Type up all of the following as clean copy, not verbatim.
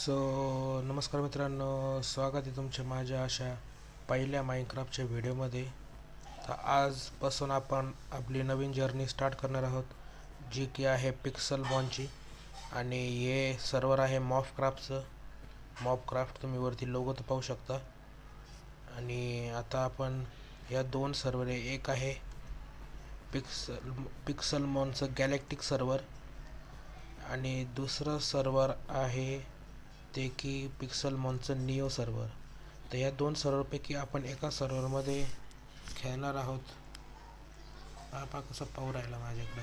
So नमस्कार मित्रांनो, स्वागत आहे तुमच्या माझ्या अशा पहिल्या माइनक्राफ्टच्या व्हिडिओमध्ये. तर आजपासून आपण आपली नवीन जर्नी स्टार्ट करणार आहोत, जी की आहे पिक्सल बॉनची. आणि हे सर्वर आहे मॉबक्राफ्ट तुम्ही वरती लोगो तर पाहू शकता. आणि आता आपण या दोन सर्वर आहे, एक आहे पिक्सल मॉनचं गॅलेक्टिक सर्वर आणि दुसरं सर्वर आहे ते की पिक्सल मॉनचं निओ सर्वर. तर या दोन सर्वरपैकी आपण एका सर्वरमध्ये खेळणार आहोत. हा कसं पाहू राहिला माझ्याकडं.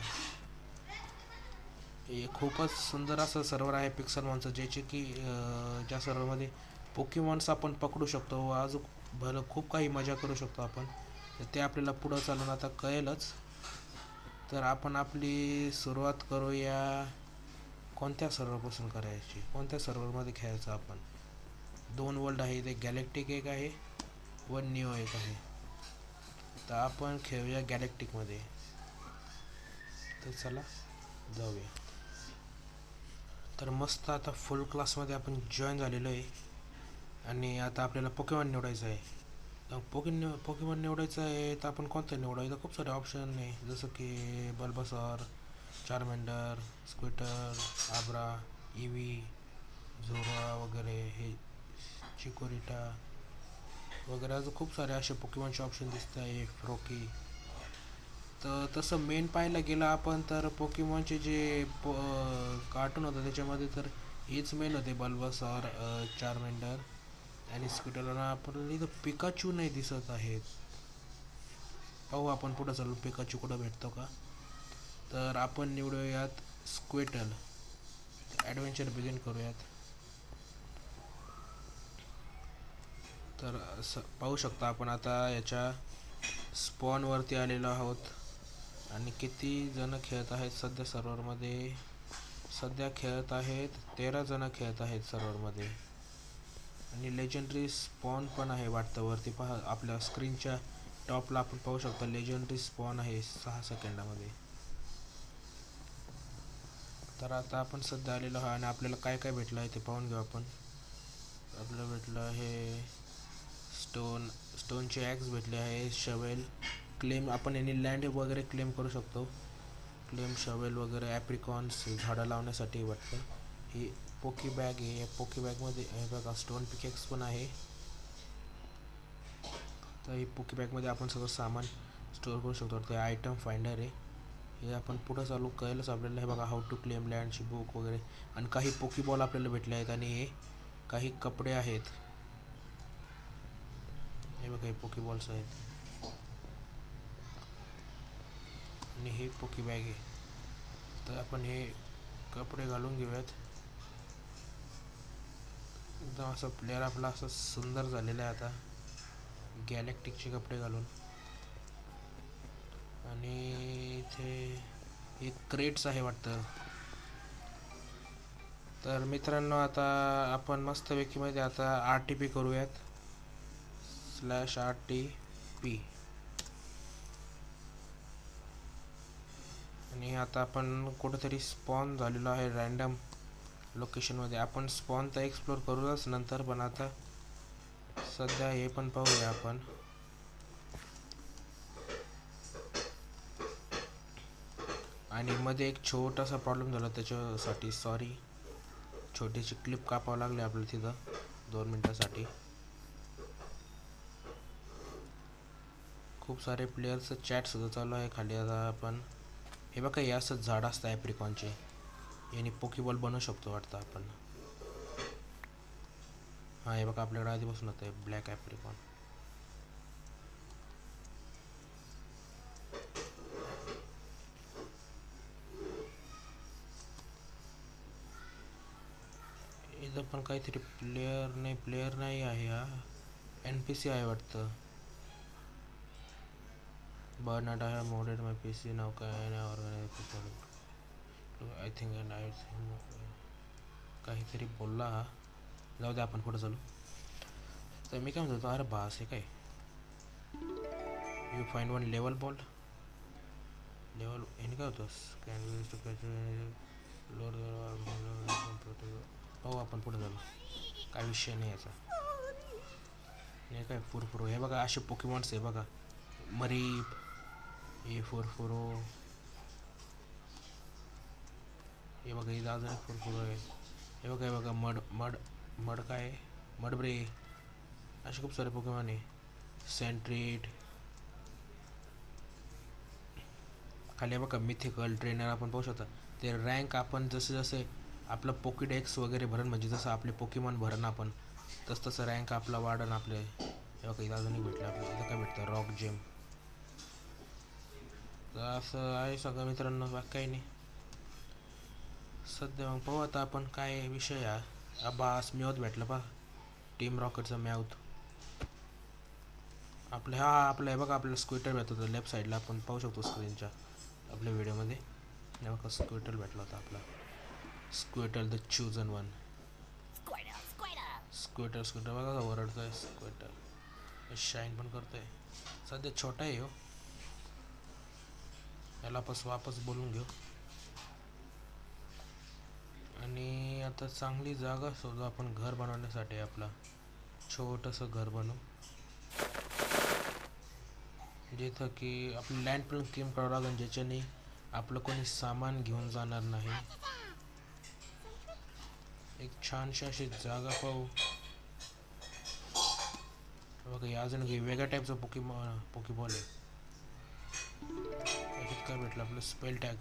हे खूपच सुंदर असं सर्वर आहे पिक्सल मॉनचं, ज्याचे की ज्या सर्वरमध्ये पोकेमॉन्स आपण पकडू शकतो व अजून भलं खूप काही मजा करू शकतो आपण. तर ते आपल्याला पुढं चालून आता कळेलच. तर आपण आपली सुरुवात करूया. कोणत्या सर्वरपासून करायची, कोणत्या सर्वरमध्ये खेळायचं आपण. दोन वर्ल्ड आहे, एक गॅलेक्टिक एक आहे व निओ एक आहे. तर आपण खेळूया गॅलेक्टिकमध्ये. तर चला जाऊया. तर मस्त आता फुल क्लासमध्ये आपण जॉईन झालेलो आहे आणि आता आपल्याला पोकेमॉन निवडायचं आहे. तर पोकेमॉन निवडायचं आहे तर आपण कोणतं निवडायचं. खूप सारे ऑप्शन आहे, जसं की बल्बासॉर, चार्मेंडर, स्क्विटर, आब्रा, इवी, झोरा वगैरे, हे चिकोरिटा वगैरे अजून खूप सारे असे पोकेमॉनचे ऑप्शन दिसत आहे. फ्रोकी. तर तसं मेन पाहायला गेलं आपण तर पोकेमॉनचे जे कार्टून होतं त्याच्यामध्ये तर हेच मेन होते, बल्बासॉर, चार्मेंडर आणि स्क्विटरला. आपण इथं पिकाचू नाही दिसत आहेत. पाहू आपण पुढं चालू पिकाचू कुठं भेटतो का. तर आपण निवडूयात स्क्विटल. ॲडव्हेंचर बिगिन करूयात. तर असं पाहू शकता आपण आता याच्या स्पॉनवरती आलेलो आहोत आणि किती जण खेळत आहेत सध्या सर्व्हरमध्ये. सध्या खेळत आहेत 13 जण खेळत आहेत सर्व्हरमध्ये. आणि लेजंडरी स्पॉन पण आहे वाटतं वरती. पहा आपल्या स्क्रीनच्या टॉपला आपण पाहू शकतो लेजंडरी स्पॉन आहे 6 सेकंदामध्ये. तर आता आपण सध्या आलेलो आहे आणि आपल्याला काय काय भेटलं आहे ते पाहून घेऊ आपण. आपल्याला भेटलं आहे स्टोनचे ॲक्स भेटले आहे, शवेल, क्लेम. आपण यांनी लँड वगैरे क्लेम करू शकतो. क्लेम शवेल वगैरे, ॲप्रिकॉन्स झाडं लावण्यासाठी वाटतं. ही पोकी बॅग आहे. पोकी बॅगमध्ये हे बघा स्टोन पिकेक्स पण आहे. तर ही पोकी बॅगमध्ये आपण सगळं सामान स्टोअर करू शकतो. ते आयटम फाइंडर आहे. हे आपण पुढं चालू कळलंच आपल्याला. हे बघा हाऊ टू क्लेम लँडची बुक वगैरे. आणि काही पोकी बॉल आपल्याला भेटले आहेत आणि हे काही कपडे आहेत. हे बघा हे पोकी बॉल्स आहेत आणि हे पोकी बॅग आहे. तर आपण हे कपडे घालून घेऊयात. एकदम असं प्लेअर आपला असं सुंदर झालेला आहे आता गॅलेक्टिकचे कपडे घालून. आणि इथे एक क्रेट्स आहे वाटतं. तर मित्रांनो आता आपण मस्तपैकी मध्ये आता RTP करूयात. /RTP. आणि आता आपण कुठेतरी स्पॉन झालेलो आहे रँडम लोकेशनमध्ये. आपण स्पॉन तर एक्सप्लोर करूच नंतर, पण आता सध्या हे पण पाहूया आपण. आणि मध्ये एक छोटासा प्रॉब्लेम झाला, त्याच्यासाठी सॉरी. छोटीशी क्लिप कापावं लागली आपल्याला तिथं 2 मिनटासाठी. खूप सारे प्लेयर्सचं चॅटसुद्धा चालू आहे खाली. आता आपण हे बघा हे असंच झाड असतं ॲप्रिकॉनचे, याने पोकीबॉल बनवू शकतो वाटतं आपण. हां हे बघा आपल्याकडे आधीपासून होतं आहे ब्लॅक ॲप्रिकॉन. इथं पण काहीतरी प्लेअर नाही आहे. हा NPC आहे वाटतं. बर्नार्ड आहे मोडेड माय PC नाव काय ऑर्गनायझेशन आय थिंक काहीतरी बोलला हा. जाऊ दे आपण पुढं चालू. तर मी काय म्हणतो, अरे बास हे काय. You find one level ball. Level याने काय होतं. Scan to catch load. पाहू आपण पुढे झालं, काय विषय नाही याचा. हे काय फुरफुरो, हे बघा असे पोकेमॉन्स आहे बघा. मरीप, हे फुरफुरो, हे बघा इथं अजून एक फुरफुरो आहे. हे बघा, हे बघा मड मड मड काय मडब्रे, असे खूप सारे पोकेमॉन आहे. सेंट्रीट, खाली बघा मिथिकल ट्रेनर आपण पाहू शकता. ते रँक आपण जसे जसे आपलं पोकीडेक्स वगैरे भरण, म्हणजे जसं आपले पोकेमॉन भरण आपण तसं रँक आपला वाढन आपले. हे बघा इथं अजूनही भेटलं आपल्याला. इथं काय भेटतं, रॉक जेम. तर असं आहे सगळं मित्रांनो, बाकी काही नाही सध्या. मग पाहू आता आपण काय विषय बास म्यावत भेटलं पा, टीम रॉकेटचा म्यावत आपले. हा आपलं हे बघा, आपल्याला स्क्विटर भेटत होतं लेफ्ट साईडला, आपण पाहू शकतो स्क्रीनच्या आपल्या व्हिडिओमध्ये. हे बघा स्क्विटर भेटला होता आपला, स्क्विटर द चूजन वन. स्क्विटर स्क्विटर बघा का ओरडतोय स्क्विटर, शाईन पण करतोय. सध्या छोटा आहे हो, याला वापस बोलून घेऊ. आणि आता चांगली जागा शोधू आपण घर बनवण्यासाठी. आपला छोटंसं घर बनवू, जिथं की आपली लँड पण क्लेम करावं लागेल, ज्याच्याने आपलं कोणी सामान घेऊन जाणार नाही. एक छानशी अशी जागा पाहू. बघा अजून काही वेगळ्या टाईपचं पोकीबॉल आहे. याच्यात काय भेटलं आपलं, स्पेल टॅग.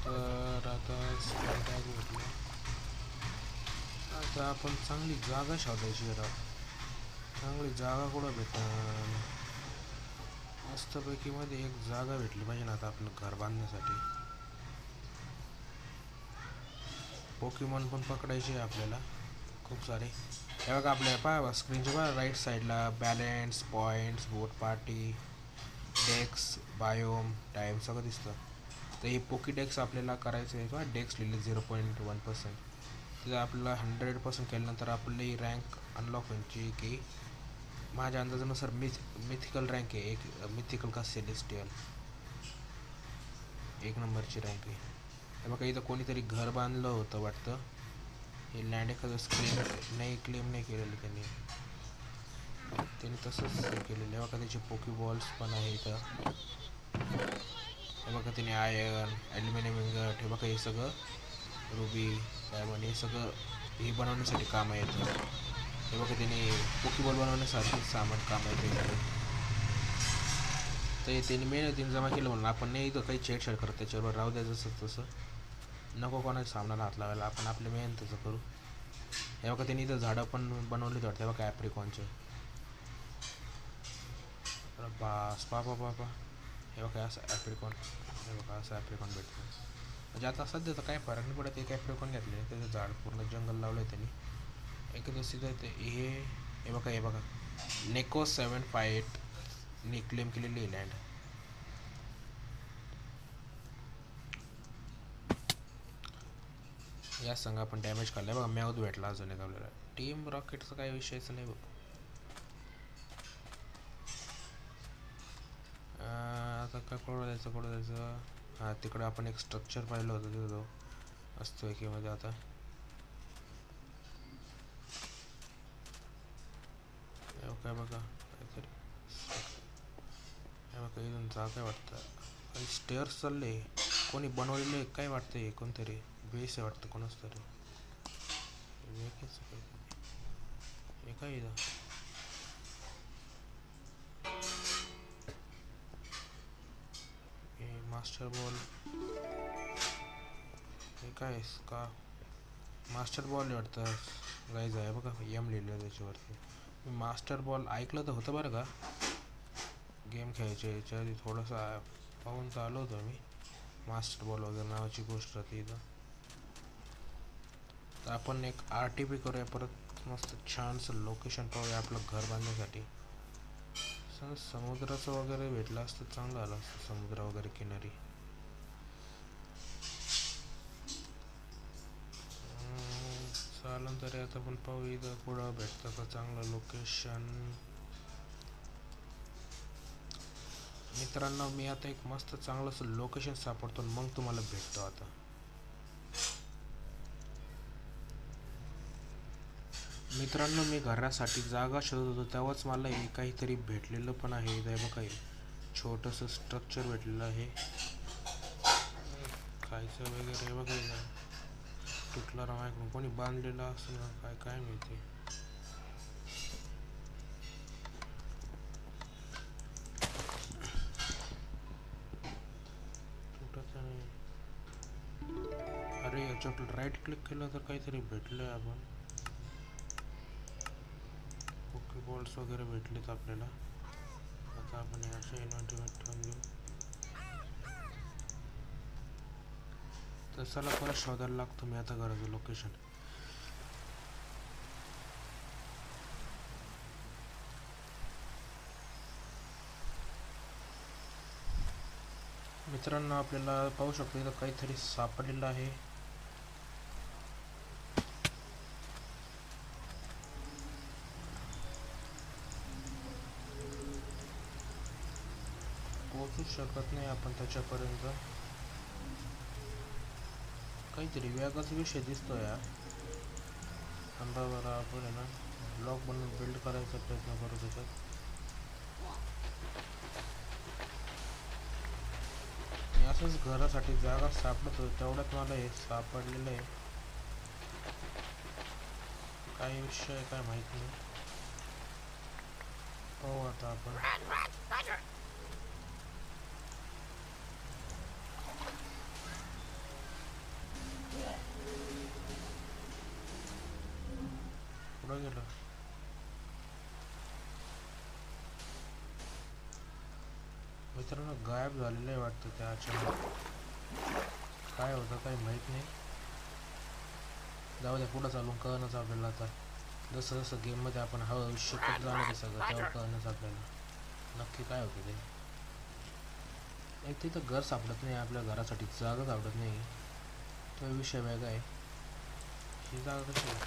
तर आता स्पेल टॅग भेटलं. आता आपण चांगली जागा शोधायची जरा. चांगली जागा कुठं भेटल, मस्तपैकी मध्ये एक जागा भेटली पाहिजे ना आता आपलं घर बांधण्यासाठी. पोकेमॉन पण पकडायचे आपल्याला खूप सारे. हे बघा आपल्या पहा स्क्रीनच्या पहा राईट साईडला बॅलेन्स, पॉईंट्स, बोट पार्टी, डेक्स, बायोम, टाईम सगळं दिसतं. तर हे पोकीडेक्स आपल्याला करायचं आहे का, डेक्स लिहिले 0.1%. तिथं आपल्याला 100% केल्यानंतर आपली रँक अनलॉक व्हायची की माझ्या अंदाजानुसार मिथिकल रँक आहे, एक मिथिकल का सेलेस्टियल 1 नंबरची रँक आहे. हे बघा इथं कोणीतरी घर बांधलं होतं वाटतं. हे लँड एखादं क्लेम नाही केलेलं त्यांनी तसंच केलेलं आहे. बघा त्याचे पोकीबॉल्स पण आहे इथं. हे बघा त्याने आयर्न, ॲल्युमिनियम इंगट, हे बघा हे सगळं रुबी, डायमंड, हे सगळं हे बनवण्यासाठी काम येतं. हे बघा त्याने पोकीबॉल बनवण्यासाठी सामान काम येते. तर त्यांनी मेहनतीने जमा केलं म्हणून आपण नाही इथं काही छेडछाड करत, त्याच्यावर राहू द्या जसं तसं, नको कोणाच्या सामनाला हात लावायला, आपण आपल्या मेहनतीचं करू. हे बघा त्यांनी इथं झाडं पण बनवली वाटतं. हे बघा ॲप्रिकॉनचे, बास पापा. हे बघा असं ॲप्रिकॉन, हे बघा असं ॲप्रिकॉन भेटतं. म्हणजे आता सध्या तर काही फरक नाही पडत. एक ॲप्रिकॉन घेतले, त्याचं झाड पूर्ण जंगल लावलं आहे त्यांनी. एक सीधं ते हे बघा नेको 758 ने क्लेम केलेली आहे लँड. या संघ आपण डॅमेज काढलाय बघा. मॅवत भेटला अजून एक आपल्याला. टीम रॉकेटचा काही विषयच नाही बघ. आता काय कुठं जायचं. हां तिकडं आपण एक स्ट्रक्चर पाहिलं होतं तिथं जाऊ असतो एकीमध्ये. आता काय बघा काहीतरी, हे बघा इथून जागा वाटतं. काही स्टेअर्स चालले, कोणी बनवलेले काय वाटतं, कोणतरी बेस आहे वाटतं कोणाच तरी. हे काय इथं, हे मास्टर बॉल, हे काय का मास्टर बॉल वाटतं गाईज आहे बघा. एम लिहिलं त्याच्यावरती. मी मास्टर बॉल ऐकलं तर होतं बरं का, गेम खेळायच्या याच्या आधी थोडंसं पाहून तर आलो होतो मी. मास्टर बॉल वगैरे नावाची गोष्ट होती इथं. तर आपण एक RTP करूया परत, मस्त छानसं लोकेशन पाहूया आपलं घर बांधण्यासाठी. समुद्राचं वगैरे भेटलं असतं चांगलं आलं असतं, समुद्र वगैरे किनारी. चालेल तरी आता आपण पाहू इथं पुढं भेटतं का चांगलं लोकेशन. मित्रांनो मी आता एक मस्त चांगलंसं लोकेशन सापडतो मग तुम्हाला भेटतो आता. मित्रांनो मी घरासाठी जागा शोधत होतो तेव्हाच मला हे काहीतरी भेटलेलं पण आहे. हे बघा छोटंसं स्ट्रक्चर भेटलेलं आहे खायचं वगैरे बघा. तुटला रामायकडून कोणी बांधलेला असेल ना काय काय माहिती. तुटत नाही. अरे याच्यावर राईट क्लिक केलं तर काहीतरी भेटलंय. आपण ओके बॉल्स वगैरे भेटलेत आपल्याला. आता आपण असे इन्व्हेंटरीमध्ये ठेवून देऊ. तर चला परत शोधायला लागतो मी आता घराचं लोकेशन. मित्रांनो आपल्याला पाहू शकतो इथं काहीतरी सापडलेलं आहे. पोहोचू शकत नाही आपण त्याच्यापर्यंत. काहीतरी वेगळाच विषय दिसतोय यार. बरं आपण आहे ना ब्लॉक बनवून बिल्ड करायचा प्रयत्न करू त्याच्यात. मी असंच घरासाठी जागा सापडत होतो तेवढ्यात मला हे सापडलेलं आहे. काय विषय आहे काय माहित नाही. हो आता आपण पुढं गेलो. मित्रांनो गायब झालेलं आहे वाटतं त्या अचानक. काय होतं काही माहित नाही. जाऊ द्या पुढं चालून कळणंच आपल्याला. आता जसं जसं गेममध्ये आपण हळूहळू शिकत जाणार आहे सगळं तेव्हा कळणंच आपल्याला नक्की काय होतं ते. एक तिथं घर सापडत नाही आपल्या घरासाठी जागा सापडत नाही. तो विषय वेगळा आहे. ही जागा कशी आहे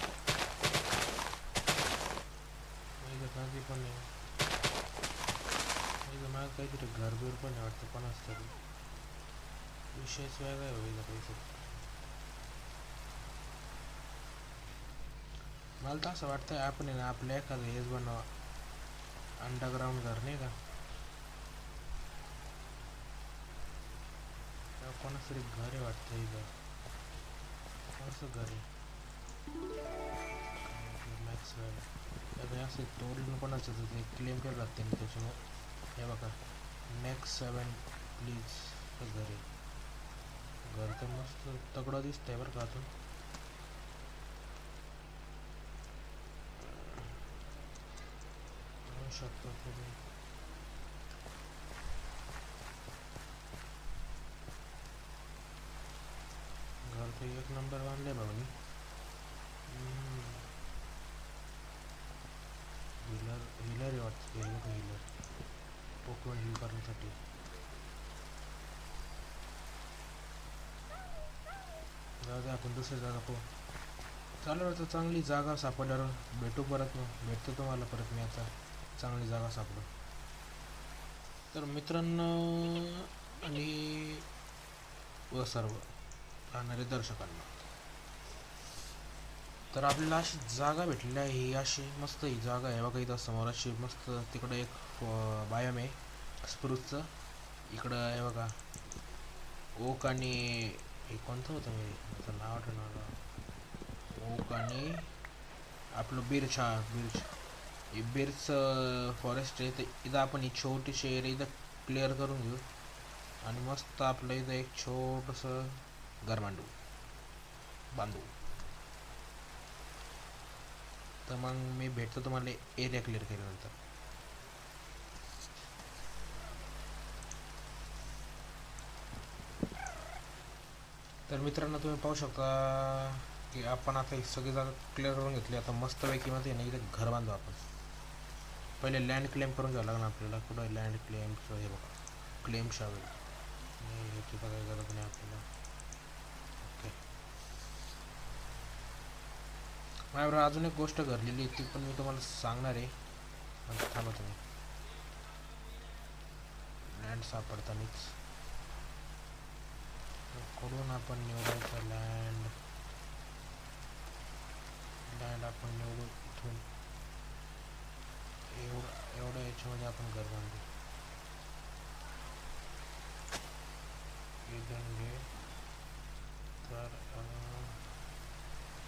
पण नाही. माझं काहीतरी घरबीर पण आहे वाटतं कोणाच तरी. विषयच वेगळा आहे होईल काहीतरी. मला तर असं वाटतं आपण आहे ना आपल्या एखादं हेच बनवा अंडरग्राउंड घर नाही का. कोणाच तरी घर आहे वाटतं हे घर. कोणाचं घर आहे मॅक्स असं तोडलं कोणाचं तर ते क्लेम केलं लागते त्याच्यामुळे. हे बघा नेक्स्ट 7 प्लीज घर आहे. घर तर मस्त तगडं दिसतंय बरं का. अजून शकतो तुम्ही. घर तर एक नंबर बांधले भाऊनी. हिलर आहे वाटतं. हिलर पोकवन हिल करण्यासाठी. जागा आपण दुसरी जागा पाहू. चालू आता चांगली जागा सापडल्यावर भेटू परत. मग भेटतो तुम्हाला परत मी आता चांगली जागा सापडू. तर मित्रांनो आणि व सर्व पाहणारे दर्शकांना तर आपल्याला अशी जागा भेटलेली आहे. ही अशी मस्त ही जागा आहे बघा. इथं समोर अशी मस्त तिकडं एक बायम आहे स्प्रूसचं. इकडं आहे बघा ओक आणि हे कोणतं होतं मी त्याचं नाव आठवणार. ओक आणि आपलं बिर्च. हा बिर्च फॉरेस्ट आहे. तर इथं आपण ही छोटीशी एरिया इथं क्लिअर करून घेऊ आणि मस्त आपलं इथं एक छोटंसं घर बांधू. तर मग मी भेटतो तुम्हाला एरिया क्लिअर केल्यानंतर. तर मित्रांनो तुम्ही पाहू शकता की आपण आता ही सगळी जागा क्लिअर करून घेतली. आता मस्तपैकी मध्ये ना इथं घर बांधू आपण. पहिले लँड क्लेम करून घ्यावं लागणार आपल्याला. कुठं लँड क्लेमचं हे बघा क्लेम शावेल याची तर काही गरज नाही आपल्याला. ओके माझ्याबरोबर अजून एक गोष्ट घडलेली ती पण मी तुम्हाला सांगणार आहे. थांबा तुम्ही. लँड लँड सापडतानीच कडून आपण निवडायचं लँड आपण निवडू इथून एवढ्या याच्यामध्ये आपण घर बांधू. इथून घे तर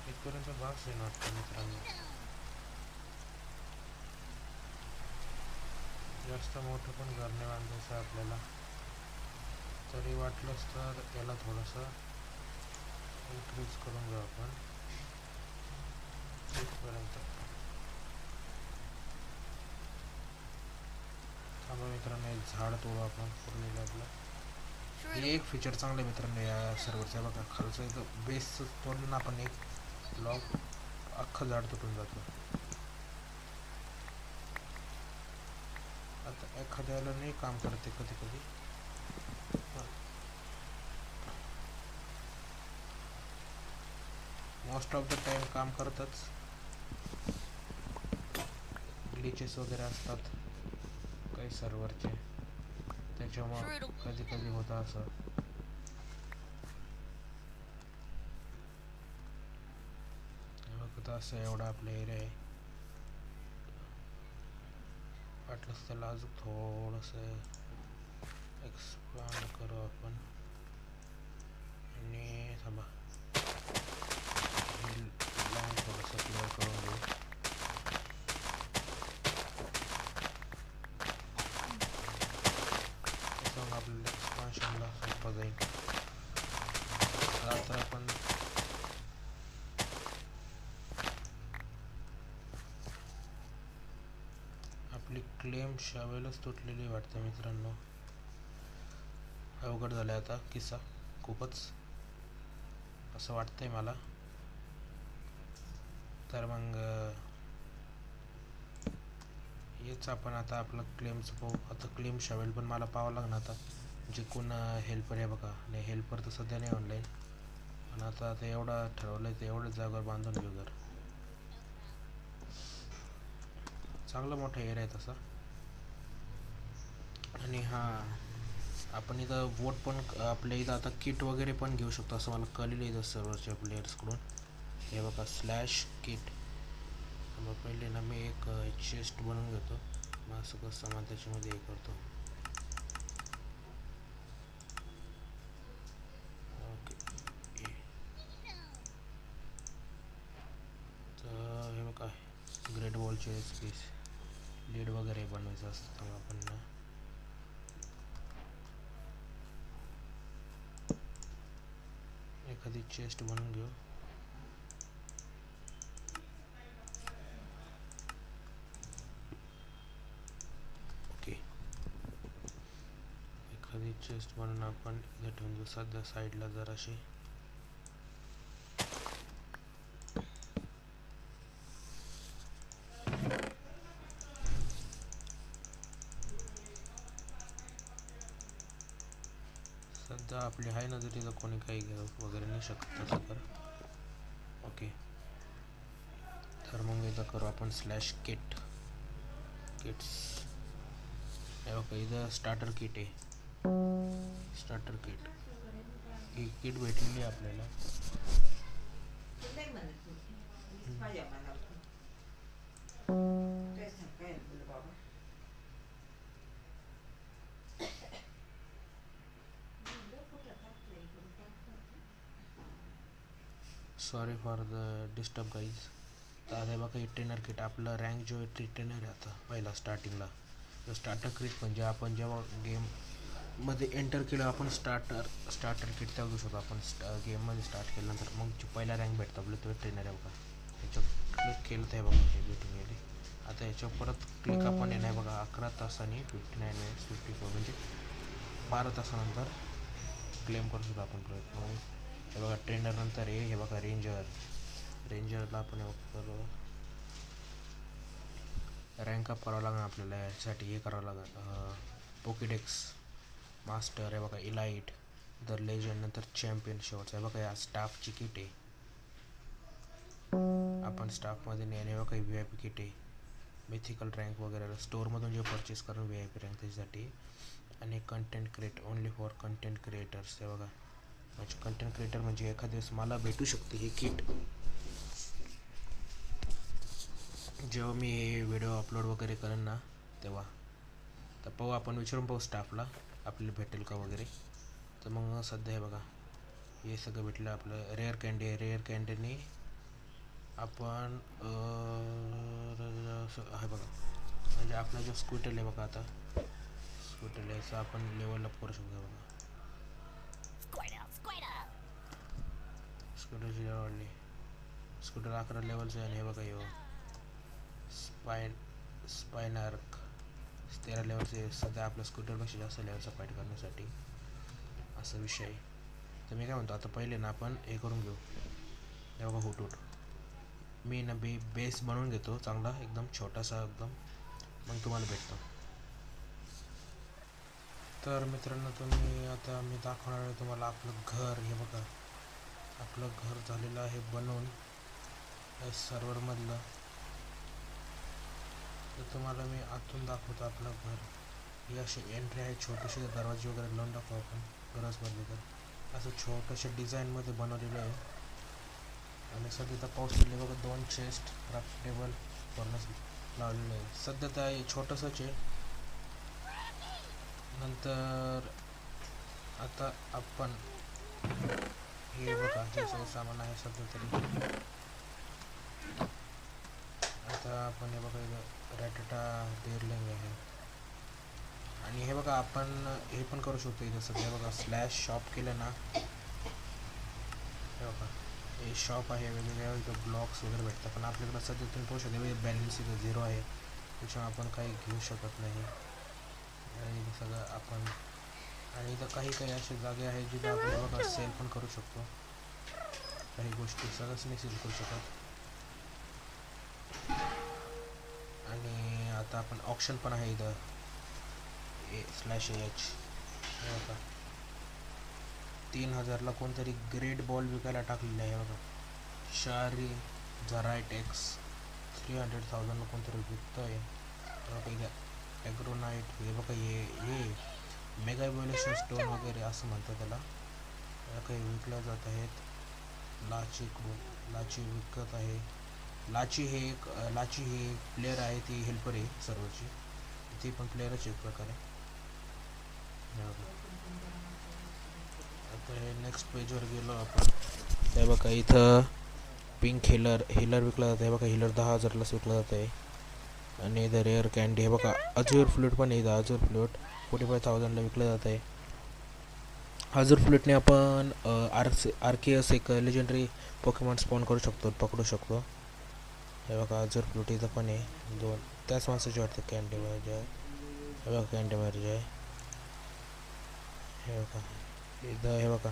इथपर्यंत भाग येणार वाटतं मित्रांनो. जास्त मोठं पण घर नाही बांधायचं आपल्याला. तरी वाटलंच तर याला थोडंसं इन्क्रीज करून घेऊ आपण इथपर्यंत. थांबा मित्रांनो, एक झाड तोडू आपण पूर्ण आपलं. हे एक फीचर चांगलं आहे मित्रांनो या सर्व्हरचं. बघा खालचं इथं बेस तोडलं ना आपण, एक ब्लॉक अख्खं झाड तुटून जातं. आता एखाद्याला नाही काम करते कधी कधी. मोस्ट ऑफ द टाइम काम करतच. ग्लिचेस वगैरे असतात काही सर्व्हरचे, त्याच्यामुळं कधी कधी होतं असं. फक्त असं एवढा आपला एरिया आहे. वाटलंच त्याला अजून थोडंसं एक्सपांड करू आपण. आणि थांबा, लँड थोडंसं क्लिअर करून घेऊ. त्याच्यामुळे आपल्याला एक्सपान्शनला सोपं जाईल. आता आपण आपली क्लेम शावेलच तुटलेली वाटतं मित्रांनो. अवघड झालं आता किस्सा खूपच, असं वाटतंय मला. तर मग हेच आपण आता आपलं क्लेमचं पाहू. आता क्लेम शावेल पण मला पाहावं लागणार. आता जे कोण हेल्पर आहे बघा, नाही हेल्पर तर सध्या नाही ऑनलाईन, पण आता एवढं ठरवलं आहे तर एवढ्याच जागेवर बांधून घेऊ घर. चांगला मोठा एरिया आहे तसा. आणि हां, आपण इथं वोट पण आपल्या इथं आता किट वगैरे पण घेऊ शकतो असं मला कळलेलं इथं सर्वरच्या प्लेयर्सकडून. हे बघा स्लॅश किट. मग पहिले ना मी एक चेस्ट बनवून घेतो. मग असं कसं मग त्याच्यामध्ये हे करतो. ओके, तर हे बघा ग्रेट वॉलचे पीस लीड वगैरे बनवायचं असतं आपण ना. एखादी चेस्ट बनवून घेऊ. ओके, एखादी चेस्ट बनवून आपण इथे ठेवून घेऊ. सध्या साईडला जराशी सध्या आपली आहे ना, जर तिथं कोणी काही वगैरे नाही शकत तसं कर. ओके, तर मग इथं करू आपण स्लॅश किट्स. हे बघा इथं स्टार्टर किट आहे. स्टार्टर किट ही किट भेटलेली आहे आपल्याला. Sorry for the disturb guys. तर आता बघा हे ट्रेनर किट आपलं रँक जो आहे ट्रेनर आहे आता पहिला स्टार्टिंगला. तर स्टार्टर किट म्हणजे आपण जेव्हा गेममध्ये एंटर केलं आपण स्टार्टर किट त्या घेऊ शकतो आपण. गेममध्ये स्टार्ट केल्यानंतर मग जो पहिला रँक भेटतो आपलं तो ट्रेनर आहे बघा. याच्यावर क्लिक केलं तर हे बघा हे भेटून गेले. आता याच्यावर परत क्लिक आपण येणार आहे बघा 11 तासांनी 59 मिनिट्स 54 म्हणजे 12 तासानंतर क्लेम करू शकतो आपण प्रयत्न. हे बघा ट्रेनर नंतर हे बघा रेंजरला आपण रँक अप करावं लागणार आपल्याला. यासाठी हे करावं लागेल पोकेडेक्स मास्टर. हे बघा इलाइट द लेजंड नंतर चॅम्पियन शेवटचं. हे बघा या स्टाफची किट आहे. आपण स्टाफमध्ये नेणे बघा व्ही आय पी किट आहे. मिथिकल रँक वगैरे स्टोअरमधून जे परचेस करून व्ही आय पी रँक त्याच्यासाठी. आणि content create only for content creators. हे बघा, म्हणजे कंटेंट क्रिएटर म्हणजे एखाद्या दिवस मला भेटू शकते हे किट. जेव्हा मी हे व्हिडिओ अपलोड वगैरे करेन ना तेव्हा, तर पाहू, आपण विचारून पाहू स्टाफला आपल्याला भेटेल का वगैरे. तर मग सध्या हे बघा, हे सगळं भेटलं आपलं. रेअर कँडी आहे, रेअर कँडीने आपण आहे बघा, म्हणजे आपला जो स्कूटर आहे बघा, आता स्कूटर यायचं आपण लेवल अप करू शकतो बघा. स्कूटरची लेवल वाढली, स्कूटर 11 लेवलचं आहे. आणि हे बघा, यो स्पायनार्क 13 लेवलचे. सध्या आपल्या स्कूटरपेक्षा जास्त लेवलचा फाईट करण्यासाठी असा विषय आहे. तर मी काय म्हणतो, आता पहिले ना आपण हे करून घेऊ. हे बघा, हुटूट मी ना बेस बनवून घेतो चांगला एकदम छोटासा एकदम, मग तुम्हाला भेटतो. तर मित्रांनो, आता मी दाखवणार आहे तुम्हाला आपलं घर. हे बघा, आपलं घर झालेलं आहे बनवून सर्व्हरमधलं. तर तुम्हाला मी आतून दाखवतो आपलं घर. ही अशी एंट्री आहे, छोटीशी दरवाजे वगैरे लावून टाकू आपण गरज पडली तर. असं छोटंशा डिझाईनमध्ये बनवलेलं आहे. आणि सध्या तर पाऊस पडले बघा, 2 चेस्ट क्राफ्टेबल फर्नेस लावलेलं आहे. सध्या तर छोटंसंच आहे. नंतर आता आपण हे बघा, हे सगळं सामान आहे सध्या तरी. आता आपण हे बघा, रॅटेटा डेअरलिंग आहे. आणि हे बघा, आपण हे पण करू शकतो इथं सध्या बघा, स्लॅश शॉप केलं ना. हे बघा, हे शॉप आहे, वेगवेगळ्या इथं ब्लॉक्स वगैरे भेटतात. पण आपल्याकडं सध्या तुम्ही पाहू शकता बॅलन्स इथं 0 आहे, त्याच्यामुळे आपण काही घेऊ शकत नाही. आणि सगळं आपण, आणि इथं काही असे जागे आहेत जिथे आपण बघा सेल पण करू शकतो. काही गोष्टी सगळंच नाही सेल करू शकत. आणि आता आपण ऑप्शन पण आहे इथं /h. हे बघा, 3000ला कोणतरी ग्रेट बॉल विकायला टाकलेला आहे बघा. शारी झराईट एक्स 300,000ला कोणतरी विकतं आहे बघा. इथं ॲग्रोनाईट हे बघा, हे मेगा इव्होल्युशन स्टोन वगैरे असं म्हणतात त्याला, काही विकल्या जात आहेत. लाची विकत आहे. लाची हे एक प्लेअर आहे, ती हेल्पर आहे सर्वरची, ती पण प्लेअरच एक प्रकारे. आता हे नेक्स्ट पेजवर गेलो आपण. हे बघा, इथं पिंक हिलर विकला जातं. हे बघा, हिलर 10,000लाच विकला जात आहे. आणि इथं रेअर कँडी हे बघा, अजूर फ्लूट पण आहे. इथं अजूर फ्लूट 45,000ला विकलं जात आहे. अजूर फ्लूटने आपण आर्कियस एक लेजेंडरी पोकेमॉन स्पॉन करू शकतो, पकडू शकतो. हे बघा, अजूर फ्लूट इथं पण आहे. 2 त्याच माणसाची वाटतं कँडी मॅरेज आहे. हे बघा, कँडी मॅरेज आहे. हे बघा, इथं हे बघा,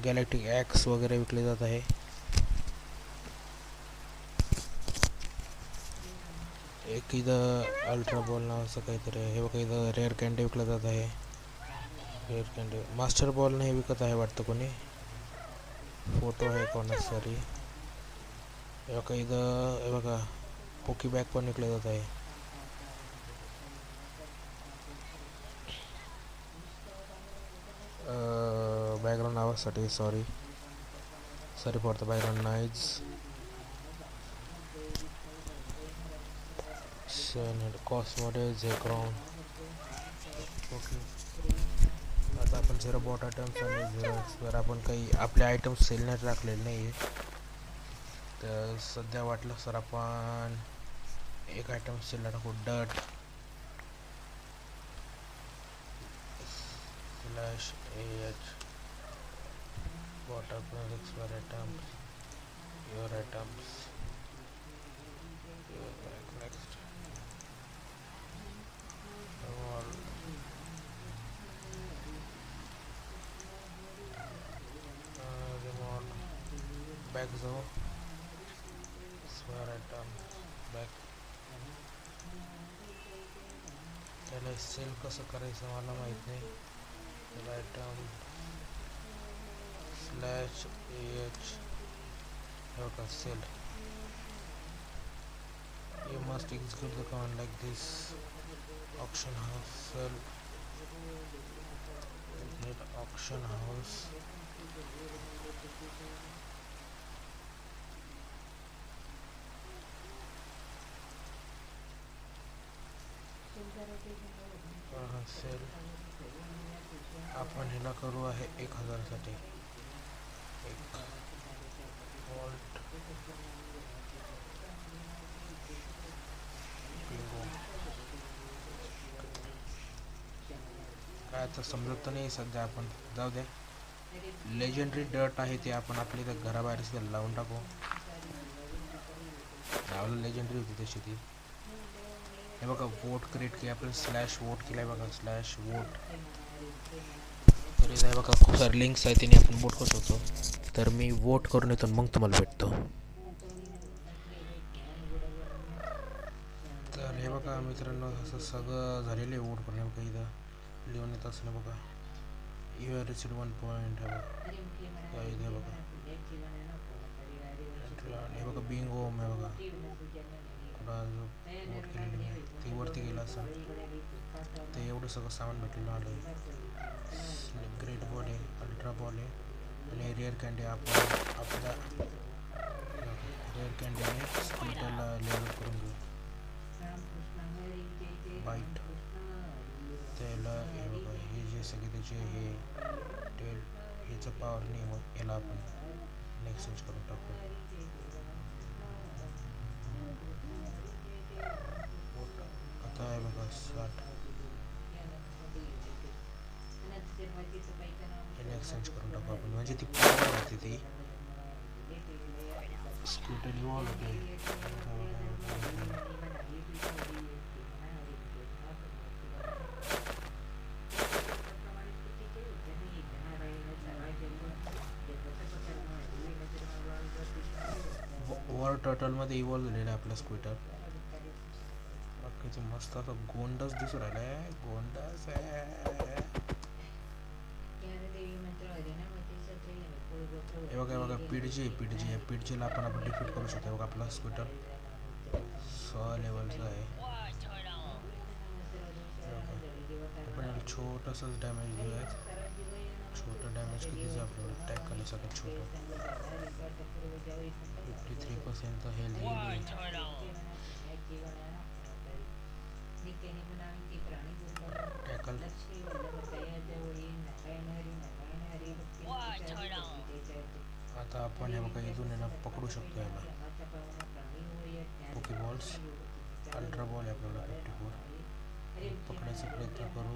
गॅलेक्टिक ॲक्स वगैरे विकले जात आहे. एक इथं अल्ट्रा बॉल नावाचं काहीतरी आहे. हे बघा, इथं रेअर कँडी विकलं जात आहे. रेअर कँडी मास्टर बॉल नाही विकत आहे वाटतं कोणी. फोटो आहे कोणाचातरी. हे बघा, इथं हे बघा, पोकी बॅग पण विकलं जात आहे. बॅकग्राऊंड आवाजसाठी sorry for the background noise. कॉस्मोडे झेक्रॉन. ओके, आता आपण 0 बॉट आयटम्स आणि 0 एक्सपायर आपण काही आपले आयटम्स सेल नाही टाकलेले नाही आहे. तर सध्या वाटलं सर आपण एक आयटम सेल टाकू, डट /ah bot items expire items your items. Next back जाऊ, स्क्वेअर आयटम बॅक. त्याला सेल कसं करायचं मला माहीत नाही. आयटम /ah हो का, sell. You must execute the command like this. Auction house sell auction house. Sell आपण ह्याला करू आहे 1000साठी. एक वॉल्ट बिंगो. काय आता समजत तर नाही सध्या, आपण जाऊ द्या. लेजेंडरी डट आहे ते आपण आपल्या इथं घराबाहेर सुद्धा लावून टाकू. नावला लेजेंडरी होती तशी ती. हे बघा वोट क्रिएट की आपण स्लॅश वोट केलाय बघा, स्लॅश वोट. तर इथे बघा खूप सारे लिंक्स आहेत, तिने आपण वोट करू शकतो. तर मी वोट करून येतो मग तुम्हाला भेटतो. तर हे बघा मित्रांनो, असं सगळं झालेलं आहे वोट करून. बघा इथं लिहून येत असलं बघा, यू आर रिसीव्ड 1 पॉईंट. हे बघा हे बघा बिंगो होम आहे बघा. वोट केलेली नाही ती वरती गेलं असं, ते एवढं सगळं सामान भेटलेलं आलं आहे. ग्रेट बॉल आहे, अल्ट्रा बॉल आहे आणि रेअर कॅन्डी. आपण आपल्या रेअर कॅन्डीने स्पीडला लेवल करून घेऊ. बाईट त्याला हे बघा, हे जे सगळे त्याचे हे टेल ह्याचं पॉवर नाही, मग याला आपण नेक्स्ट चेंज करून टाकू. आता आहे बघा 60. एक्सचेंज करून टाकू आपण, म्हणजे ती पॉवर राहते ती स्कूटर इव्हॉल्व होते. वॉर टर्टलमध्ये इव्हॉल्व झालेला आहे आपला स्कूटर. बाकीचं मस्त असं गोंडस दिसून राहिला आहे, गोंडस आहे. हे बघा बघा पीडजी पीडजीला आपण डिफीट करू शकतो. बघा आपला स्कूटर 100 लेवलचा आहे. आपण छोटंसंच डॅमेज देऊया. छोटं डॅमेज कितीचं आपल्याला टॅग करणे सगळ्यात छोटं. 53% हेल्थ गेली. टॅकल आता आपण हे बघा इथून याला पकडू शकतो. याला पोकेबॉल्स अल्ट्रा बॉल आहे आपल्याला 54 पकडायचा प्रयत्न करू.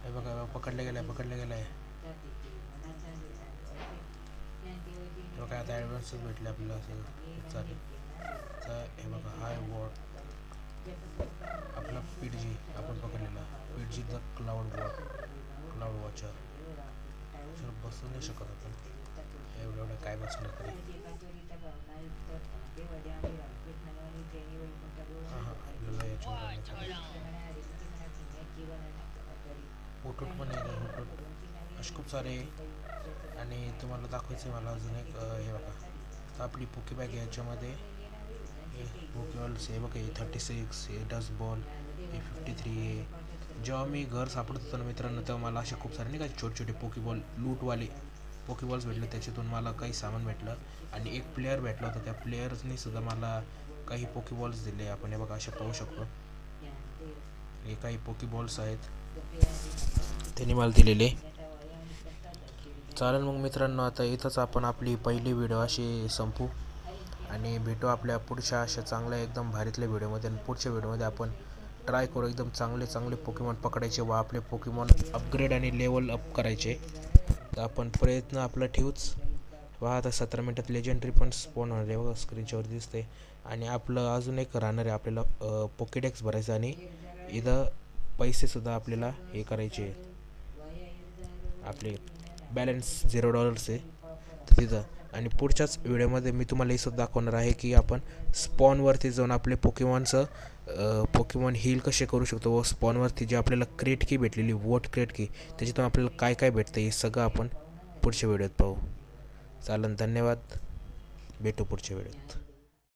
हे बघा पकडले गेलाय बघा. आता ॲडव्हान्सच भेटले आपल्याला असं चालेल. तर हे बघा हाय वॉट आपला पीडजी आपण पकडलेला. पीडजी द क्लाउड वॉचर. बसू नाही शकत आपण एवढं काय बसलं तरी. आपल्याला याच्यावर हुटूट पण आहे. हुटूट असे खूप सारे. आणि तुम्हाला दाखवायचं आहे मला अजून एक. हे बघा तर आपली पोकी बॅग याच्यामध्ये हे पोकीबॉल्स आहे बघा. 36 हे डस्ट बॉल, हे 53 आहे. जेव्हा मी घर सापडत होतो ना मित्रांनो, तेव्हा मला असे खूप सारे नाही का छोटे छोटे पोकीबॉल लूटवाले पोकीबॉल्स भेटले. त्याच्यातून मला काही सामान भेटलं आणि एक प्लेअर भेटला होता. त्या प्लेयर्सनी सुद्धा मला काही पोकीबॉल्स दिले. आपण हे बघा असे पाहू शकतो. हे काही पोकीबॉल्स आहेत त्यांनी मला दिलेले. चालेल मग मित्रांनो, आता इथंच आपण आपली पहिली व्हिडिओ अशी संपू आणि भेटू आपल्या पुढच्या अशा चांगल्या एकदम भारीतल्या व्हिडिओमध्ये. आणि पुढच्या व्हिडिओमध्ये आपण ट्राय करू एकदम चांगले पॉकीमॉन पकडायचे व आपले पॉकीमॉन अपग्रेड आणि लेवल अप करायचे. तर आपण प्रयत्न आपला ठेवूच. पहा आता 17 मिनिटात लेजेंडरी पण स्पॉन होणार आहे बघा, स्क्रीनच्यावर दिसते. आणि आपलं अजून एक राहणार आहे आपल्याला पोकेडेक्स भरायचं आणि इथं पैसेसुद्धा आपल्याला हे करायचे. आपले बॅलन्स $0 आहे तर तिथं. आणि पुढच्याच व्हिडिओमध्ये मी तुम्हाला हे सुद्धा दाखवणार आहे की आपण स्पॉनवरती जाऊन आपले पोकेमॉन हील कसे करू शकतो व स्पॉनवरती जे आपल्याला क्रिएट की भेटलेली वोट क्रिएट की त्याच्यातून आपल्याला काय काय भेटतं हे सगळं आपण पुढच्या व्हिडिओत पाहू. चालेल, धन्यवाद. भेटू पुढच्या व्हिडिओत.